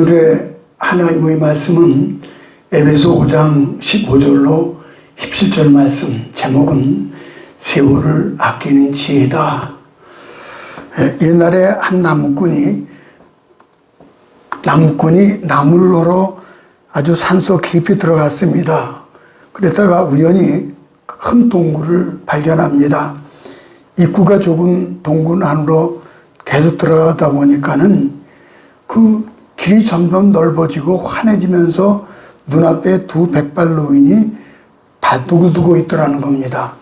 오늘의 하나님의 말씀은 에베소 5장 15절로 17절 말씀, 제목은 세월을 아끼는 지혜다. 옛날에 한 나무꾼이 나무를 러러 아주 산속 깊이 들어갔습니다. 그러다가 우연히 큰 동굴을 발견합니다. 입구가 좁은 동굴 안으로 계속 들어가다 보니까는 그 길이 점점 넓어지고 환해지면서 눈앞에 두 백발 노인이 바둑을 두고 있더라는 겁니다.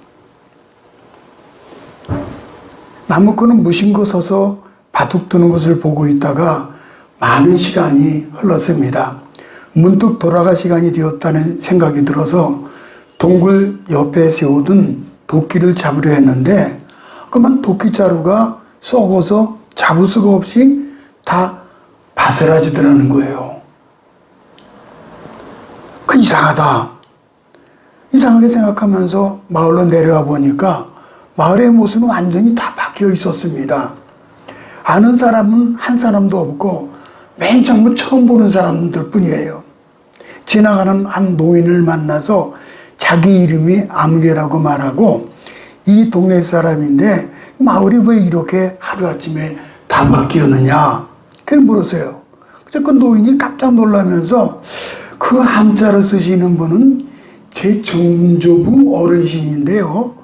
나무꾼은 무심코 서서 바둑 두는 것을 보고 있다가 많은 시간이 흘렀습니다. 문득 돌아갈 시간이 되었다는 생각이 들어서 동굴 옆에 세우던 도끼를 잡으려 했는데 그만 도끼자루가 썩어서 잡을 수가 없이 다 바스라지더라는 거예요. 그 이상하다. 이상하게 생각하면서 마을로 내려와 보니까 마을의 모습은 완전히 다 바뀌어 있었습니다. 아는 사람은 한 사람도 없고 맨 처음 보는 사람들 뿐이에요. 지나가는 한 노인을 만나서 자기 이름이 아무개라고 말하고 이 동네 사람인데 마을이 왜 이렇게 하루아침에 다 바뀌었느냐 그걸 물었어요. 그래서 그 노인이 깜짝 놀라면서 그 함자를 쓰시는 분은 제 정조부 어르신인데요.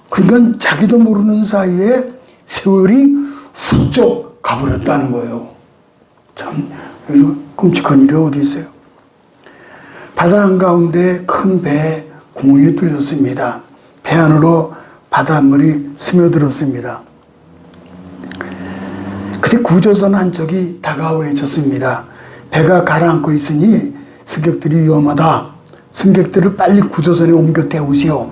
그러니까 자기도 모르는 사이에 세월이 훌쩍 가버렸다는 거예요. 참 끔찍한 일이 어디 있어요. 바다 한가운데 큰 배에 구멍이 뚫렸습니다. 배 안으로 바닷물이 스며들었습니다. 그때 구조선 한 척이 다가와졌습니다. 배가 가라앉고 있으니 승객들이 위험하다. 승객들을 빨리 구조선에 옮겨 태우시오.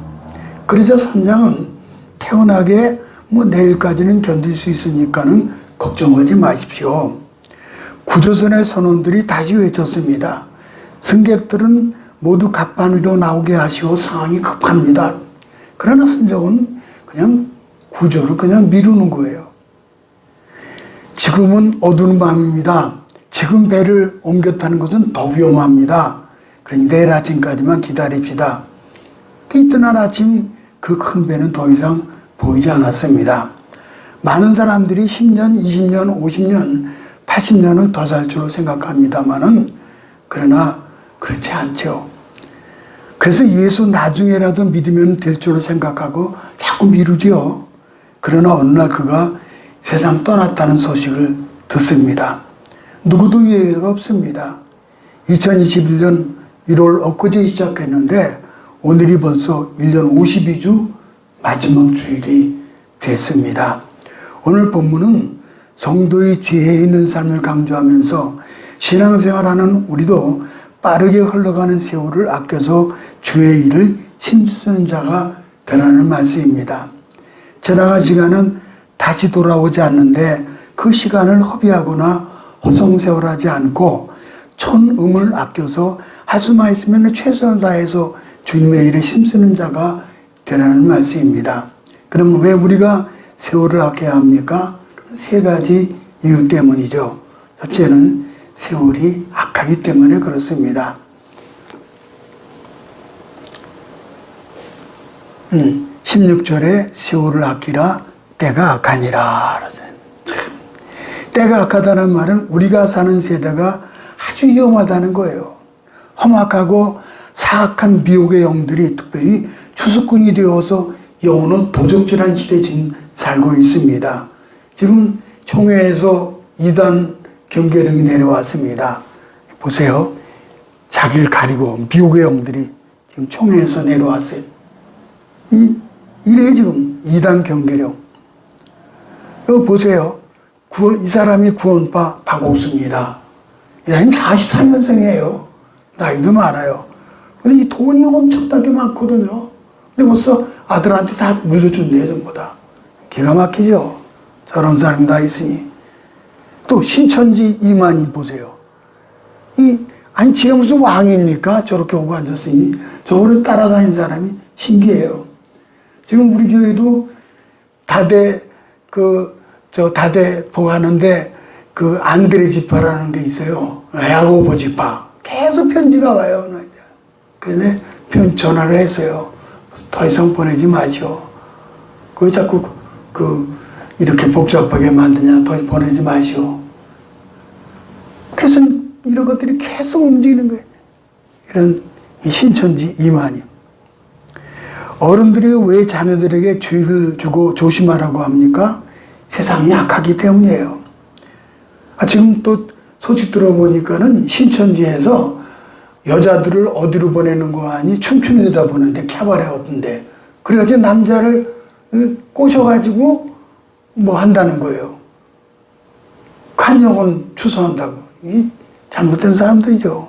그러자 선장은 태어나게 내일까지는 견딜 수 있으니까는 걱정하지 마십시오. 구조선의 선원들이 다시 외쳤습니다. 승객들은 모두 갑판 위로 나오게 하시오. 상황이 급합니다. 그러나 선장은 그냥 구조를 그냥 미루는 거예요. 지금은 어두운 밤입니다. 지금 배를 옮겨 타는 것은 더 위험합니다. 그러니 내일 아침까지만 기다립시다. 이튿날 아침 그 큰 배는 더 이상 보이지 않았습니다. 많은 사람들이 10년, 20년, 50년, 80년을 더 살 줄로 생각합니다만은 그러나 그렇지 않죠. 그래서 예수 나중에라도 믿으면 될 줄로 생각하고 자꾸 미루지요. 그러나 어느 날 그가 세상 떠났다는 소식을 듣습니다. 누구도 예외가 없습니다. 2021년 1월 엊그제 시작했는데 오늘이 벌써 1년 52주 마지막 주일이 됐습니다. 오늘 본문은 성도의 지혜 있는 삶을 강조하면서 신앙생활하는 우리도 빠르게 흘러가는 세월을 아껴서 주의 일을 힘쓰는 자가 되라는 말씀입니다. 지나간 시간은 다시 돌아오지 않는데 그 시간을 허비하거나 허송세월하지 않고 촌음을 아껴서 할 수만 있으면 최선을 다해서 주님의 일에 힘쓰는 자가 되라는 말씀입니다. 그럼 왜 우리가 세월을 아껴야 합니까? 세 가지 이유 때문이죠. 첫째는 세월이 악하기 때문에 그렇습니다. 16절에 세월을 아끼라 때가 악하니라. 때가 악하다는 말은 우리가 사는 세대가 아주 위험하다는 거예요. 험악하고 사악한 미혹의 영들이 특별히 추수꾼이 되어서 영혼을 도적질한 시대에 지금 살고 있습니다. 지금 총회에서 이단 경계령이 내려왔습니다. 보세요. 자기를 가리고 미혹의 영들이 지금 총회에서 내려왔어요. 이래 지금 이단 경계령. 여기 보세요. 이 사람이 구원파 박옥수입니다. 이 사람이 44년생이에요. 나이도 많아요. 근데 이 돈이 엄청나게 많거든요. 근데 벌써 아들한테 다 물려준대요, 전부 다. 기가 막히죠? 저런 사람이 다 있으니. 또 신천지 이만희 보세요. 아니 지가 무슨 왕입니까? 저렇게 오고 앉았으니 저거를 따라다닌 사람이 신기해요. 지금 우리 교회도 다대 다대 보하는데 그 안드레 지파라는 게 있어요. 야고보 지파. 계속 편지가 와요. 그런데 전화를 했어요. 더 이상 보내지 마시오. 그 자꾸 이렇게 복잡하게 만드냐. 더 보내지 마시오. 그래서 이런 것들이 계속 움직이는 거예요. 이런 신천지 이만희. 어른들이 왜 자녀들에게 주의를 주고 조심하라고 합니까? 세상이 약하기 때문이에요. 지금 또 소식 들어보니까는 신천지에서 여자들을 어디로 보내는 거 아니 춤추는 데다 보내는데 캐바레 같은데 그래가지고 남자를 꼬셔가지고 뭐 한다는 거예요. 간역은 추수한다고. 이 잘못된 사람들이죠.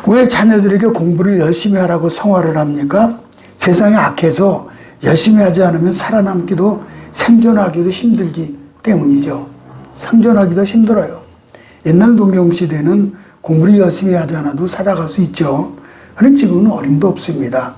왜 자녀들에게 공부를 열심히 하라고 성화를 합니까? 세상이 악해서 열심히 하지 않으면 살아남기도 생존하기도 힘들기 때문이죠. 생존하기도 힘들어요. 옛날 동경시대는 공부를 열심히 하지 않아도 살아갈 수 있죠. 그런데 지금은 어림도 없습니다.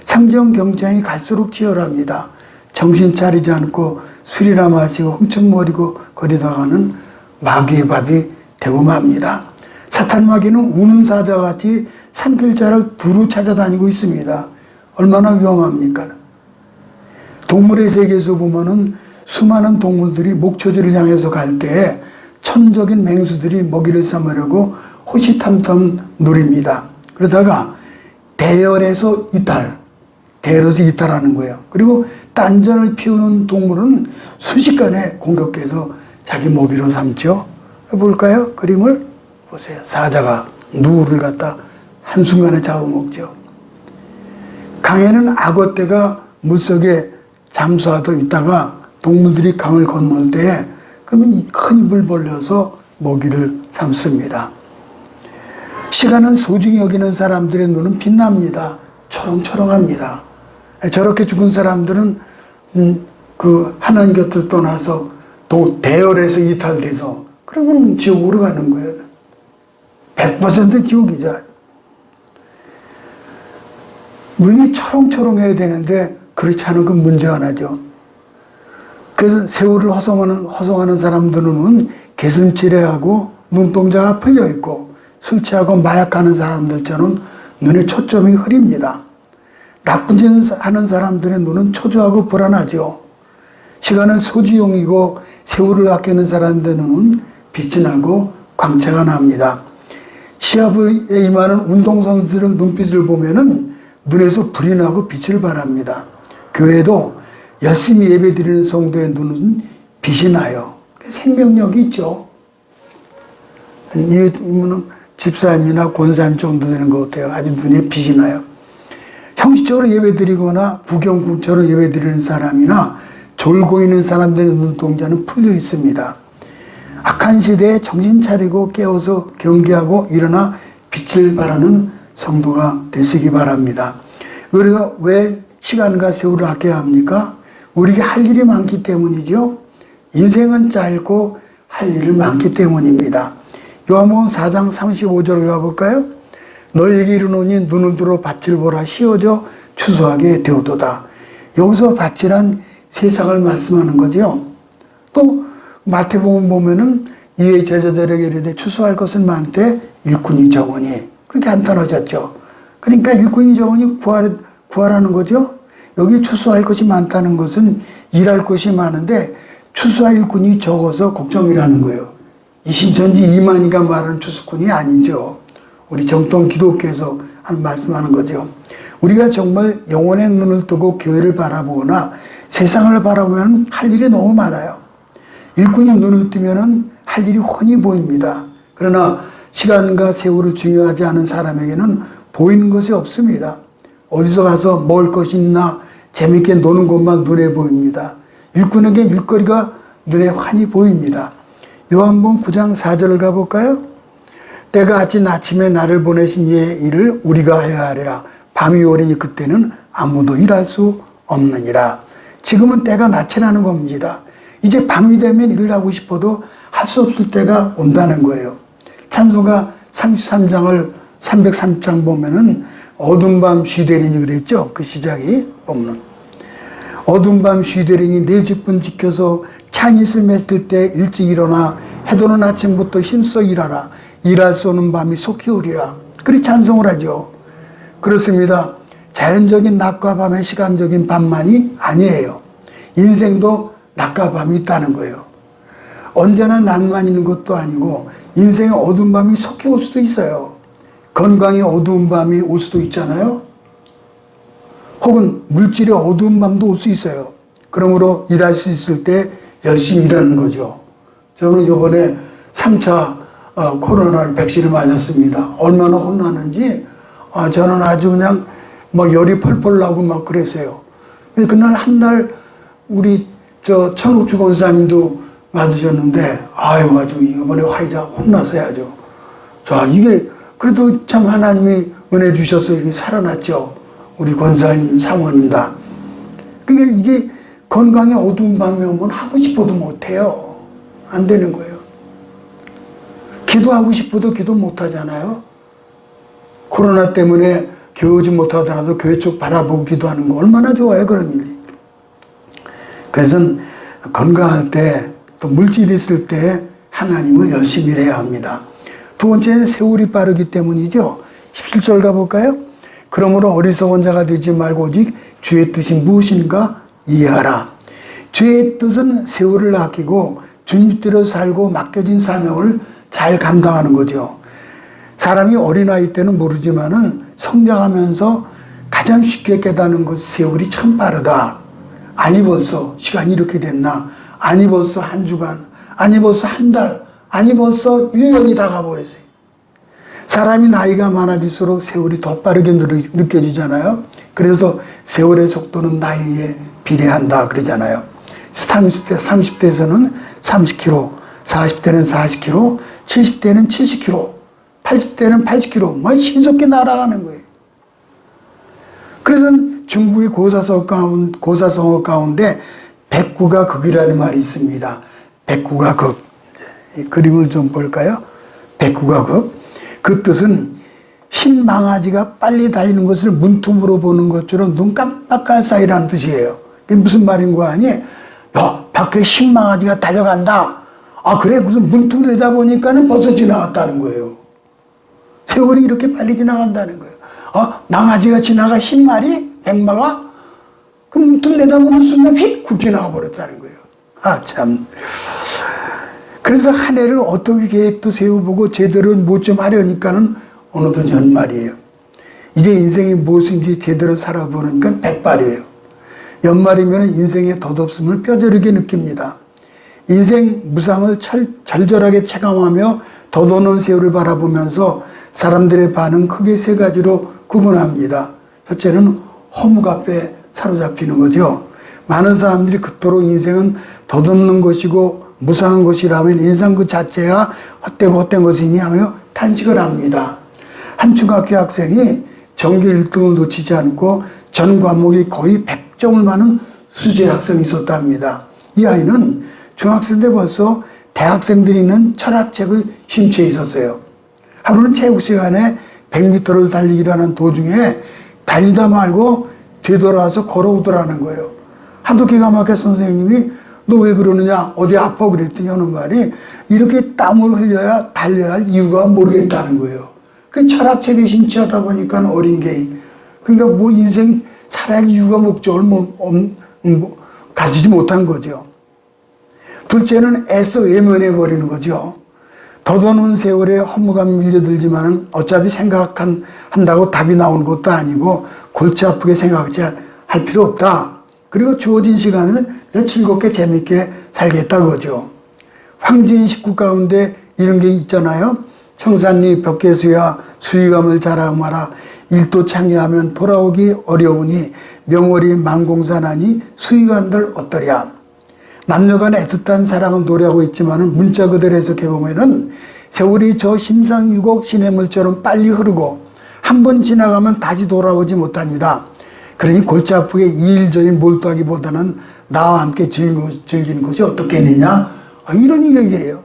상정 경쟁이 갈수록 치열합니다. 정신 차리지 않고 술이나 마시고 훔쳐먹이고 거리다가는 마귀의 밥이 되고 맙니다. 사탄 마귀는 우는 사자같이 산길자를 두루 찾아다니고 있습니다. 얼마나 위험합니까? 동물의 세계에서 보면은 수많은 동물들이 목초지를 향해서 갈 때에 천적인 맹수들이 먹이를 삼으려고 호시탐탐 누립니다. 그러다가 대열에서 이탈하는 거예요. 그리고 딴전을 피우는 동물은 순식간에 공격해서 자기 먹이로 삼죠. 볼까요? 그림을 보세요. 사자가 누를 갖다 한순간에 잡아먹죠. 강에는 악어떼가 물속에 잠수하도 있다가 동물들이 강을 건널 때 그러면 큰 입을 벌려서 먹이를 삼습니다. 시간은 소중히 여기는 사람들의 눈은 빛납니다. 초롱초롱합니다. 저렇게 죽은 사람들은 하나님 곁을 떠나서 대열에서 이탈돼서 그러면 지옥으로 가는 거예요. 100% 지옥이죠. 눈이 초롱초롱해야 되는데 그렇지 않은 건 문제가 나죠. 그래서 세월을 허송하는 사람들 눈은 개슴츠레하고 눈동자가 풀려있고 술 취하고 마약하는 사람들처럼 눈에 초점이 흐립니다. 나쁜 짓 하는 사람들의 눈은 초조하고 불안하죠. 시간은 소지용이고 세월을 아끼는 사람들의 눈은 빛이 나고 광채가 납니다. 시합에 임하는 운동선수들의 눈빛을 보면은 눈에서 불이 나고 빛을 발합니다. 교회도 열심히 예배드리는 성도의 눈은 빛이 나요. 생명력이 있죠. 이분은 집사님이나 권사님 정도 되는 것 같아요. 아주 눈에 빛이 나요. 형식적으로 예배드리거나 부경국처럼 예배드리는 사람이나 졸고 있는 사람들의 눈동자는 풀려 있습니다. 악한 시대에 정신 차리고 깨어서 경계하고 일어나 빛을 발하는 성도가 되시기 바랍니다. 우리가 왜 시간과 세월을 아껴야 합니까? 우리에게 할 일이 많기 때문이죠. 인생은 짧고 할 일이 많기 때문입니다. 요한복음 4장 35절을 가볼까요? 너희에게 이르노니 눈을 들어 밭을 보라 씌어져 추수하게 되오도다. 여기서 밭이란 세상을 말씀하는 거죠. 또 마태복음 보면은 이에 제자들에게 이르되 추수할 것은 많되 일꾼이 적으니 그렇게 한탄하셨죠. 그러니까 일꾼이 적으니 구하라는 거죠. 여기 추수할 것이 많다는 것은 일할 것이 많은데 추수할 일꾼이 적어서 걱정이라는 거예요. 이 신천지 이만희가 말하는 추수꾼이 아니죠. 우리 정통 기독교에서 말씀하는 거죠. 우리가 정말 영혼의 눈을 뜨고 교회를 바라보거나 세상을 바라보면 할 일이 너무 많아요. 일꾼이 눈을 뜨면 할 일이 훤히 보입니다. 그러나 시간과 세월을 중요하지 않은 사람에게는 보이는 것이 없습니다. 어디서 가서 먹을 것이 있나 재밌게 노는 것만 눈에 보입니다. 일꾼에게 일거리가 눈에 환히 보입니다. 요한복음 9장 4절을 가볼까요? 때가 아침 아침에 나를 보내신 이의 일을 우리가 해야 하리라. 밤이 오리니 그때는 아무도 일할 수 없느니라. 지금은 때가 낯이 나는 겁니다. 이제 밤이 되면 일을 하고 싶어도 할 수 없을 때가 온다는 거예요. 찬송가 33장을 303장 보면은 어두운 밤 쉬되리니 그랬죠. 그 시작이 보면 어두운 밤 쉬되리니 내 직분 지켜서 창잇을 맺을 때 일찍 일어나 해도는 아침부터 힘써 일하라. 일할 수 없는 밤이 속히 오리라. 그리 찬송을 하죠. 그렇습니다. 자연적인 낮과 밤의 시간적인 밤만이 아니에요. 인생도 낮과 밤이 있다는 거예요. 언제나 낮만 있는 것도 아니고 인생의 어두운 밤이 속히 올 수도 있어요. 건강의 어두운 밤이 올 수도 있잖아요. 혹은 물질의 어두운 밤도 올 수 있어요. 그러므로 일할 수 있을 때 열심히 일하는 거죠. 저는 이번에 3차 코로나 백신을 맞았습니다. 얼마나 혼나는지 저는 아주 그냥 막 열이 펄펄 나고 막 그랬어요. 그날 한날 우리 천옥주 권사님도 맞으셨는데 아주 이번에 화이자 혼났어야죠. 자, 이게 그래도 참 하나님이 은혜 주셔서 이렇게 살아났죠. 우리 권사님 사모입니다. 그러니까 이게 건강에 어두운 밤이 오면 하고 싶어도 못해요. 안 되는 거예요. 기도하고 싶어도 기도 못하잖아요. 코로나 때문에 교회 오지 못하더라도 교회 쪽 바라보고 기도하는 거 얼마나 좋아요, 그런 일이. 그래서 건강할 때 또 물질이 있을 때 하나님을 열심히 일해야 합니다. 두 번째는 세월이 빠르기 때문이죠. 17절 가볼까요? 그러므로 어리석은 자가 되지 말고 오직 주의 뜻이 무엇인가 이해하라. 주의 뜻은 세월을 아끼고 주님대로 살고 맡겨진 사명을 잘 감당하는 거죠. 사람이 어린아이 때는 모르지만은 성장하면서 가장 쉽게 깨닫는 것, 세월이 참 빠르다. 아니 벌써 시간이 이렇게 됐나? 아니 벌써 한 주간? 아니 벌써 한 달? 아니 벌써 1년이 다 가버렸어요. 사람이 나이가 많아질수록 세월이 더 빠르게 느껴지잖아요. 그래서 세월의 속도는 나이에 비례한다 그러잖아요. 30대에서는 30km, 40대는 40km, 70대는 70km, 80대는 80km, 뭐 신속히 날아가는 거예요. 그래서 중국의 고사성어 가운데 백구가 극이라는 말이 있습니다. 백구가 극. 그림을 좀 볼까요? 백구가 극. 그 뜻은 흰 망아지가 빨리 달리는 것을 문틈으로 보는 것처럼 눈 깜빡할 사이라는 뜻이에요. 그게 무슨 말인 거 아니? 야, 밖에 흰 망아지가 달려간다. 그래. 무슨 문틈 내다보니까는 벌써 지나갔다는 거예요. 세월이 이렇게 빨리 지나간다는 거예요. 망아지가 지나가 흰 말이? 백마가? 그럼 문틈 내다보는 순간 휙 지나가 버렸다는 거예요. 참. 그래서 한 해를 어떻게 계획도 세워보고 제대로 뭐 좀 하려니까는 어느덧 연말이에요. 이제 인생이 무엇인지 제대로 살아보니까 백발이에요. 연말이면 인생의 덧없음을 뼈저리게 느낍니다. 인생 무상을 절절하게 체감하며 덧오는 세월을 바라보면서 사람들의 반응 크게 세 가지로 구분합니다. 첫째는 허무갑에 사로잡히는 거죠. 많은 사람들이 그토록 인생은 덧없는 것이고 무상한 것이라면 인생 그 자체가 헛된 것이니 하며 탄식을 합니다. 한 중학교 학생이 전교 1등을 놓치지 않고 전 과목이 거의 100점을 많은 수재 학생이 있었답니다. 이 아이는 중학생 때 벌써 대학생들이 있는 철학책을 심취해 있었어요. 하루는 체육 시간에 100m를 달리기라는 도중에 달리다 말고 되돌아와서 걸어오더라는 거예요. 하도 기가 막혀 선생님이 너 왜 그러느냐? 어디 아파? 그랬더니 하는 말이 이렇게 땀을 흘려야 달려야 할 이유가 모르겠다는 거예요. 그 철학책에 심취하다 보니까 어린 게 그러니까 뭐 인생 살아야 할 이유가 목적을 가지지 못한 거죠. 둘째는 애써 외면해 버리는 거죠. 덧오는 세월에 허무감이 밀려들지만은 어차피 생각한다고 답이 나오는 것도 아니고 골치 아프게 생각하지 할 필요 없다. 그리고 주어진 시간을 즐겁게 재밌게 살겠다 그거죠. 황진 식구 가운데 이런 게 있잖아요. 청산리 벽계수야 수의감을 자랑하라. 일도 창의하면 돌아오기 어려우니 명월이 만공산하니 수의관들 어떠랴. 남녀간 애틋한 사랑은 노래하고 있지만 문자 그대로 해석해보면은 세월이 저 심상유곡 시냇물처럼 빨리 흐르고 한 번 지나가면 다시 돌아오지 못합니다. 그러니 골치 아프게 이일저일 몰두하기보다는 나와 함께 즐기는 것이 어떻겠느냐? 이런 얘기예요.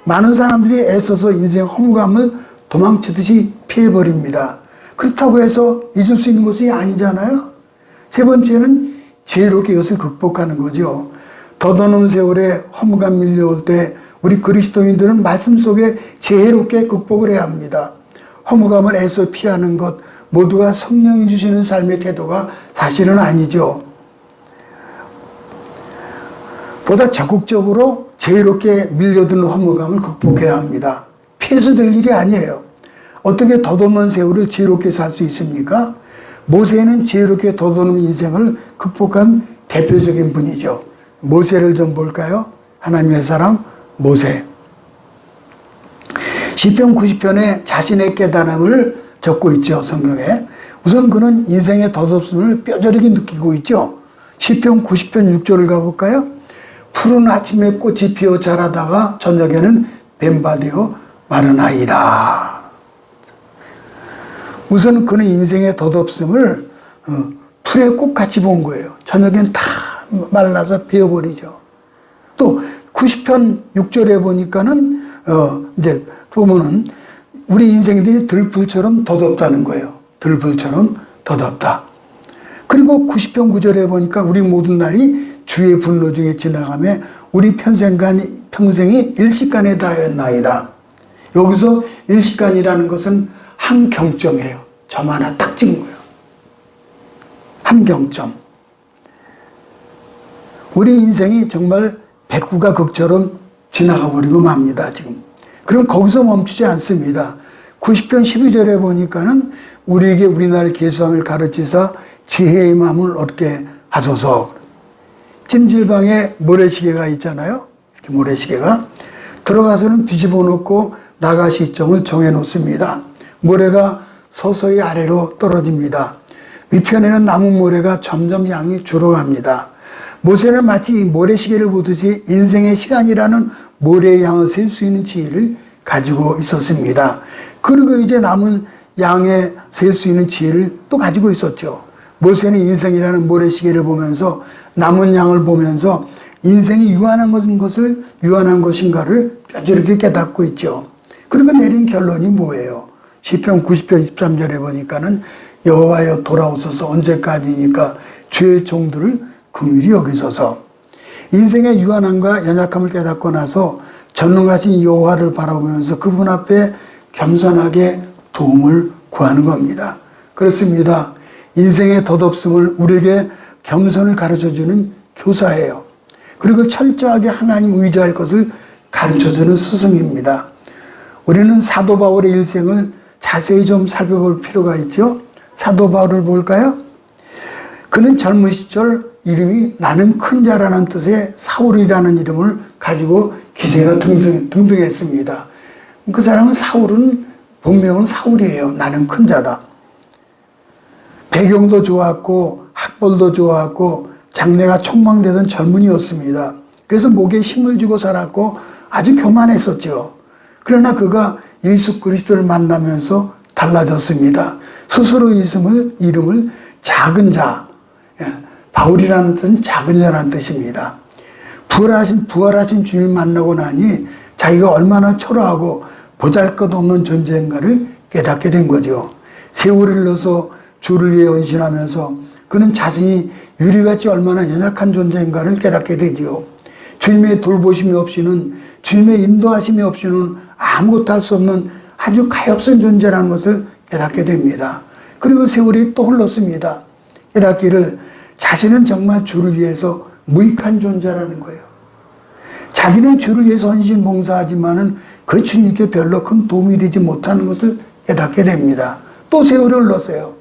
많은 사람들이 애써서 인생 허무감을 도망치듯이 피해버립니다. 그렇다고 해서 잊을 수 있는 것이 아니잖아요. 세 번째는 지혜롭게 이것을 극복하는 거죠. 더더는 세월에 허무가 밀려올 때 우리 그리스도인들은 말씀 속에 지혜롭게 극복을 해야 합니다. 허무감을 애써 피하는 것 모두가 성령이 주시는 삶의 태도가 사실은 아니죠. 보다 적극적으로 지혜롭게 밀려드는 허무감을 극복해야 합니다. 피해서 될 일이 아니에요. 어떻게 덧없는 세월을 지혜롭게 살 수 있습니까? 모세는 지혜롭게 덧없는 인생을 극복한 대표적인 분이죠. 모세를 좀 볼까요? 하나님의 사람 모세. 시편 90편에 자신의 깨달음을 적고 있죠. 성경에. 우선 그는 인생의 덧없음을 뼈저리게 느끼고 있죠. 시편 90편 6절을 가볼까요? 푸른 아침에 꽃이 피어 자라다가 저녁에는 뱀바되어 마르나이다. 우선 그는 인생의 덧없음을 풀의 꽃같이 본 거예요. 저녁엔 다 말라서 베어버리죠. 또 90편 6절에 보니까는 이제 보면은 우리 인생들이 들불처럼 덧없다는 거예요. 들불처럼 덧없다. 그리고 90편 9절에 보니까 우리 모든 날이 주의 분노 중에 지나가며 우리 평생이 일시간에 다하였나이다. 여기서 일시간이라는 것은 한 경점이에요. 점 하나 딱 찍은 거예요. 한 경점. 우리 인생이 정말 백구가 극처럼 지나가 버리고 맙니다, 지금. 그럼 거기서 멈추지 않습니다. 90편 12절에 보니까는 우리에게 우리나라의 계수함을 가르치사 지혜의 마음을 얻게 하소서. 찜질방에 모래시계가 있잖아요. 이렇게 모래시계가. 들어가서는 뒤집어 놓고 나갈 시점을 정해 놓습니다. 모래가 서서히 아래로 떨어집니다. 위편에는 남은 모래가 점점 양이 줄어갑니다. 모세는 마치 이 모래시계를 보듯이 인생의 시간이라는 모래의 양을 셀 수 있는 지혜를 가지고 있었습니다. 그리고 이제 남은 양에 셀 수 있는 지혜를 또 가지고 있었죠. 모세는 인생이라는 모래시계를 보면서 남은 양을 보면서 인생이 유한한 것인가를 뼈저리게 깨닫고 있죠. 그리고 내린 결론이 뭐예요? 시편 90편 13절에 보니까는 여호와여 돌아오소서 언제까지니까 주의 종들을 긍휼히 여기소서. 인생의 유한함과 연약함을 깨닫고 나서 전능하신 여호와를 바라보면서 그분 앞에 겸손하게 도움을 구하는 겁니다. 그렇습니다. 인생의 덧없음을 우리에게 겸손을 가르쳐주는 교사예요. 그리고 철저하게 하나님 의지할 것을 가르쳐주는 스승입니다. 우리는 사도 바울의 일생을 자세히 좀 살펴볼 필요가 있죠. 사도 바울을 볼까요? 그는 젊은 시절 이름이 나는 큰 자라는 뜻의 사울이라는 이름을 가지고 기세가 등등했습니다. 그 사람은 사울은 본명은 사울이에요. 나는 큰 자다. 배경도 좋았고 학벌도 좋았고 장래가 촉망되던 젊은이였습니다. 그래서 목에 힘을 주고 살았고 아주 교만했었죠. 그러나 그가 예수 그리스도를 만나면서 달라졌습니다. 스스로 이름을 작은 자, 바울이라는 뜻은 작은 자라는 뜻입니다. 부활하신 주님을 만나고 나니 자기가 얼마나 초라하고 보잘것없는 존재인가를 깨닫게 된 거죠. 세월을 흘러서 주를 위해 헌신하면서 그는 자신이 유리같이 얼마나 연약한 존재인가를 깨닫게 되지요. 주님의 돌보심이 없이는, 주님의 인도하심이 없이는 아무것도 할 수 없는 아주 가엾은 존재라는 것을 깨닫게 됩니다. 그리고 세월이 또 흘렀습니다. 깨닫기를 자신은 정말 주를 위해서 무익한 존재라는 거예요. 자기는 주를 위해서 헌신 봉사하지만은 그 주님께 별로 큰 도움이 되지 못하는 것을 깨닫게 됩니다. 또 세월이 흘렀어요.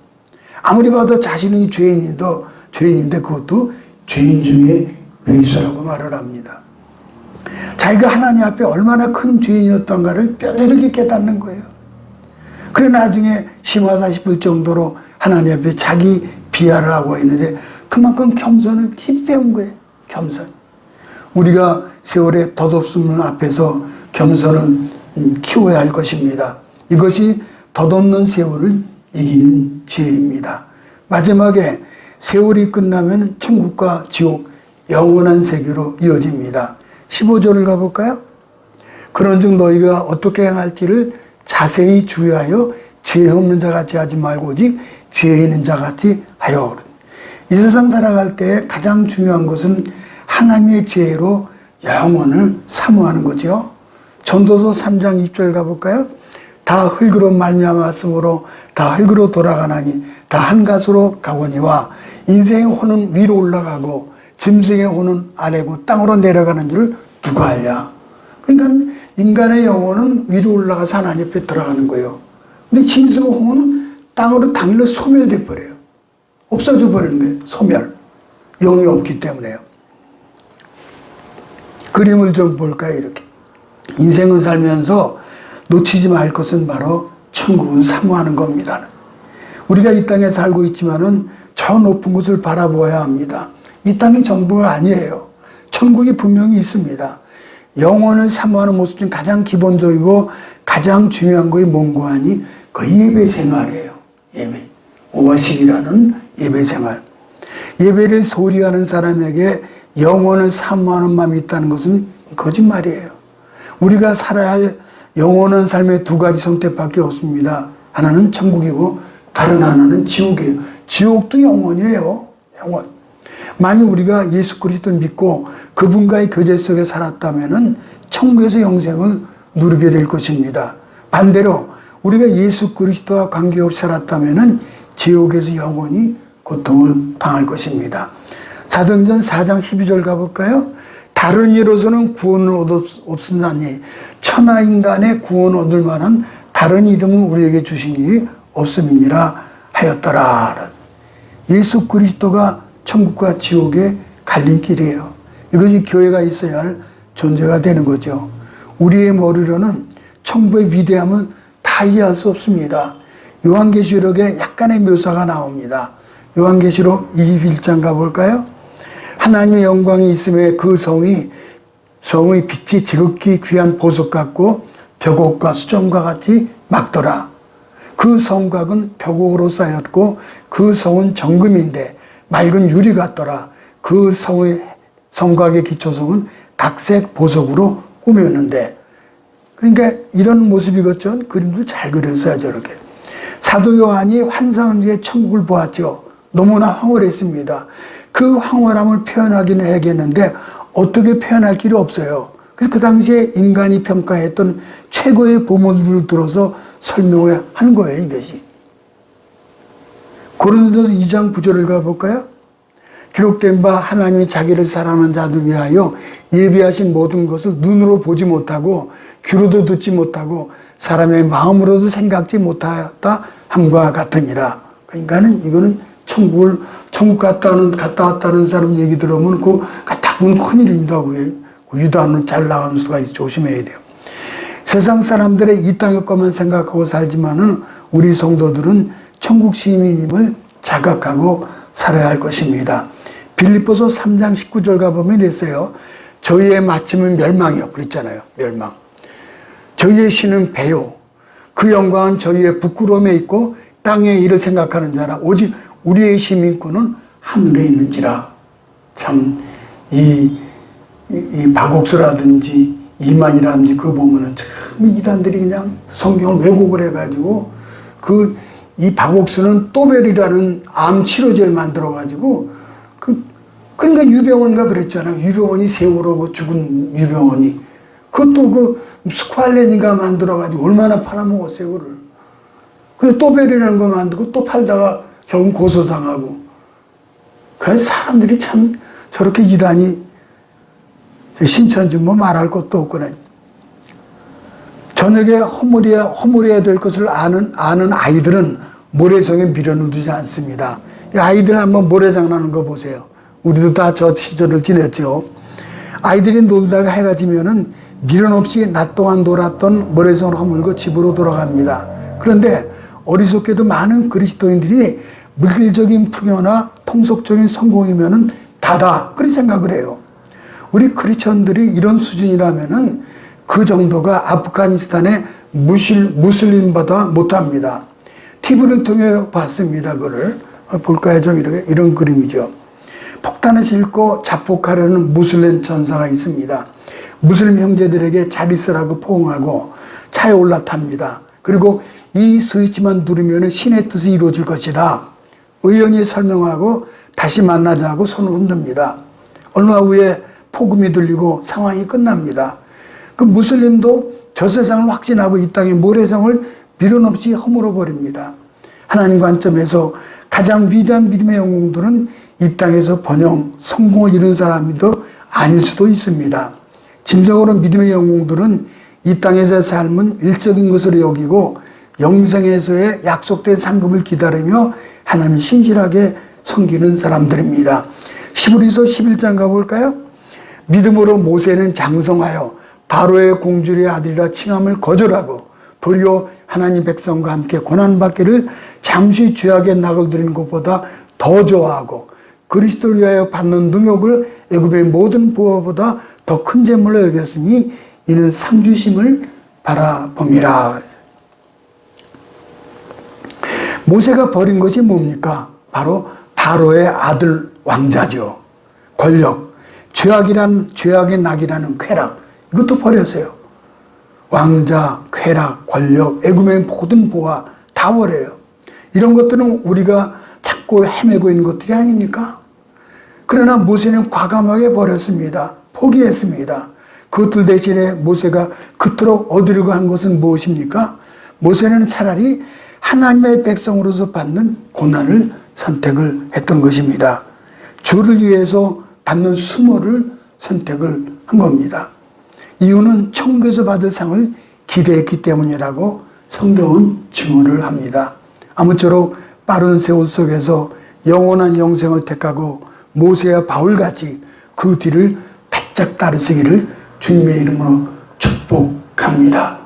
아무리 봐도 자신이 죄인인데 그것도 죄인 중에 괴수라고 말을 합니다. 자기가 하나님 앞에 얼마나 큰 죄인이었던가를 뼈저리게 깨닫는 거예요. 그래 나중에 심하다 싶을 정도로 하나님 앞에 자기 비하를 하고 있는데 그만큼 겸손을 깊이 배운 거예요. 겸손. 우리가 세월의 덧없음 앞에서 겸손을 키워야 할 것입니다. 이것이 덧없는 세월을 이기는 지혜입니다. 마지막에 세월이 끝나면 천국과 지옥, 영원한 세계로 이어집니다. 15절을 가볼까요? 그런즉 너희가 어떻게 행할지를 자세히 주의하여 지혜 없는 자같이 하지 말고 오직 지혜 있는 자같이 하여. 이 세상 살아갈 때 가장 중요한 것은 하나님의 지혜로 영혼을 사모하는 거죠. 전도서 3장 2절 가볼까요? 다 흙으로 말미암았으므로 다 흙으로 돌아가나니 다 한 가수로 가거니와 인생의 혼은 위로 올라가고 짐승의 혼은 아래고 땅으로 내려가는 줄 누가 알냐. 그러니까 인간의 영혼은 위로 올라가서 하나님 앞에 들어가는 거예요. 근데 짐승의 혼은 땅으로 당일로 소멸돼 버려요. 없어져 버리는 거예요. 소멸. 영이 없기 때문에요. 그림을 좀 볼까요? 이렇게. 인생을 살면서 놓치지 말 것은 바로 천국을 사모하는 겁니다. 우리가 이 땅에 살고 있지만은 저 높은 곳을 바라보아야 합니다. 이 땅이 전부가 아니에요. 천국이 분명히 있습니다. 영혼을 사모하는 모습 중 가장 기본적이고 가장 중요한 것이 뭔고 하니 그 예배 생활이에요. 예배. 오와십이라는 예배 생활. 예배를 소홀히 하는 사람에게 영혼을 사모하는 마음이 있다는 것은 거짓말이에요. 우리가 살아야 할 영원한 삶의 두 가지 선택밖에 없습니다. 하나는 천국이고 다른 하나는 지옥이에요. 지옥도 영원이에요. 영원. 만약 우리가 예수 그리스도를 믿고 그분과의 교제 속에 살았다면 천국에서 영생을 누리게 될 것입니다. 반대로 우리가 예수 그리스도와 관계없이 살았다면 지옥에서 영원히 고통을 당할 것입니다. 사도행전 4장 12절 가볼까요? 다른 이로서는 구원을 얻었으나니 천하 인간의 구원 얻을 만한 다른 이름은 우리에게 주신 일이 없음이니라 하였더라. 예수 그리스도가 천국과 지옥의 갈림길이에요. 이것이 교회가 있어야 할 존재가 되는 거죠. 우리의 머리로는 천국의 위대함을 다 이해할 수 없습니다. 요한계시록에 약간의 묘사가 나옵니다. 요한계시록 21장 가볼까요? 하나님의 영광이 있음에 그 성의 빛이 지극히 귀한 보석 같고 벽옥과 수정과 같이 막더라. 그 성곽은 벽옥으로 쌓였고 그 성은 정금인데 맑은 유리 같더라. 그 성곽의 기초성은 각색 보석으로 꾸몄는데, 그러니까 이런 모습이겠죠. 그림도 잘 그렸어요. 저렇게. 사도 요한이 환상 중에 천국을 보았죠. 너무나 황홀했습니다. 그 황홀함을 표현하기는 해야겠는데 어떻게 표현할 길이 없어요. 그래서 그 당시에 인간이 평가했던 최고의 보물들을 들어서 설명을 한 거예요. 이것이. 고린도서 2장 9절을 가볼까요? 기록된 바 하나님이 자기를 사랑하는 자들 위하여 예비하신 모든 것을 눈으로 보지 못하고 귀로도 듣지 못하고 사람의 마음으로도 생각지 못하였다 함과 같으니라. 그러니까는 이거는 천국 갔다 왔다는 사람 얘기 들으면 그거 갔다 오면 큰일입니다. 유다는 잘 나가는 수가 있어. 조심해야 돼요. 세상 사람들의 이 땅의 것만 생각하고 살지만은 우리 성도들은 천국 시민임을 자각하고 살아야 할 것입니다. 빌립보서 3장 19절 가보면 이랬어요. 저희의 마침은 멸망이요. 그랬잖아요. 멸망. 저희의 신은 배요. 그 영광은 저희의 부끄러움에 있고 땅의 일을 생각하는 자라. 오직 우리의 시민권은 하늘에 있는지라. 참, 이 박옥수라든지 이만이라든지 그거 보면은 참 이단들이 그냥 성경을 왜곡을 해가지고 이 박옥수는 또벨이라는 암 치료제를 만들어가지고 그러니까 유병원가 그랬잖아요. 유병원이 세월호 죽은 유병원이. 그것도 스쿠알렌인가 만들어가지고 얼마나 팔아먹었어요, 그거를. 근데 또벨이라는 거 만들고 또 팔다가 결국 고소당하고. 그래서 사람들이 참 저렇게 이단이 신천지 뭐 말할 것도 없거든. 저녁에 허물해야 될 것을 아는 아이들은 모래성에 미련을 두지 않습니다. 아이들 한번 모래장 나는 거 보세요. 우리도 다 저 시절을 지냈죠. 아이들이 놀다가 해가 지면은 미련 없이 낮 동안 놀았던 모래성을 허물고 집으로 돌아갑니다. 그런데 어리석게도 많은 그리스도인들이 물질적인 풍요나 통속적인 성공이면은 다다 그렇게 생각을 해요. 우리 크리스천들이 이런 수준이라면은 그 정도가 아프가니스탄의 무슬림보다 못합니다. TV를 통해 봤습니다. 그걸 볼까요? 좀 이런 그림이죠. 폭탄을 싣고 자폭하려는 무슬림 전사가 있습니다. 무슬림 형제들에게 잘 있으라고 포옹하고 차에 올라탑니다. 그리고 이 스위치만 누르면 신의 뜻이 이루어질 것이다. 의원이 설명하고 다시 만나자고 손을 흔듭니다. 얼마 후에 폭음이 들리고 상황이 끝납니다. 그 무슬림도 저 세상을 확신하고 이 땅의 모래성을 미련 없이 허물어 버립니다. 하나님 관점에서 가장 위대한 믿음의 영웅들은 이 땅에서 번영, 성공을 이룬 사람도 아닐 수도 있습니다. 진정으로 믿음의 영웅들은 이 땅에서의 삶은 일적인 것으로 여기고 영생에서의 약속된 상급을 기다리며 하나님을 신실하게 섬기는 사람들입니다. 히브리서 11장 가볼까요? 믿음으로 모세는 장성하여 바로의 공주의 아들이라 칭함을 거절하고 도리어 하나님 백성과 함께 고난받기를 잠시 죄악의 낙을 드리는 것보다 더 좋아하고 그리스도를 위하여 받는 능욕을 애굽의 모든 부하보다 더 큰 재물로 여겼으니 이는 상주심을 바라봅니다. 모세가 버린 것이 뭡니까? 바로 바로의 아들 왕자죠. 권력, 죄악의 낙이라는 쾌락, 이것도 버렸어요. 왕자, 쾌락, 권력, 애굽의 모든 보화 다 버려요. 이런 것들은 우리가 찾고 헤매고 있는 것들이 아닙니까? 그러나 모세는 과감하게 버렸습니다. 포기했습니다. 그것들 대신에 모세가 그토록 얻으려고 한 것은 무엇입니까? 모세는 차라리 하나님의 백성으로서 받는 고난을 선택을 했던 것입니다. 주를 위해서 받는 수모를 선택을 한 겁니다. 이유는 천국에서 받을 상을 기대했기 때문이라고 성경은 증언을 합니다. 아무쪼록 빠른 세월 속에서 영원한 영생을 택하고 모세와 바울같이 그 뒤를 바짝 따르시기를 주님의 이름으로 축복합니다.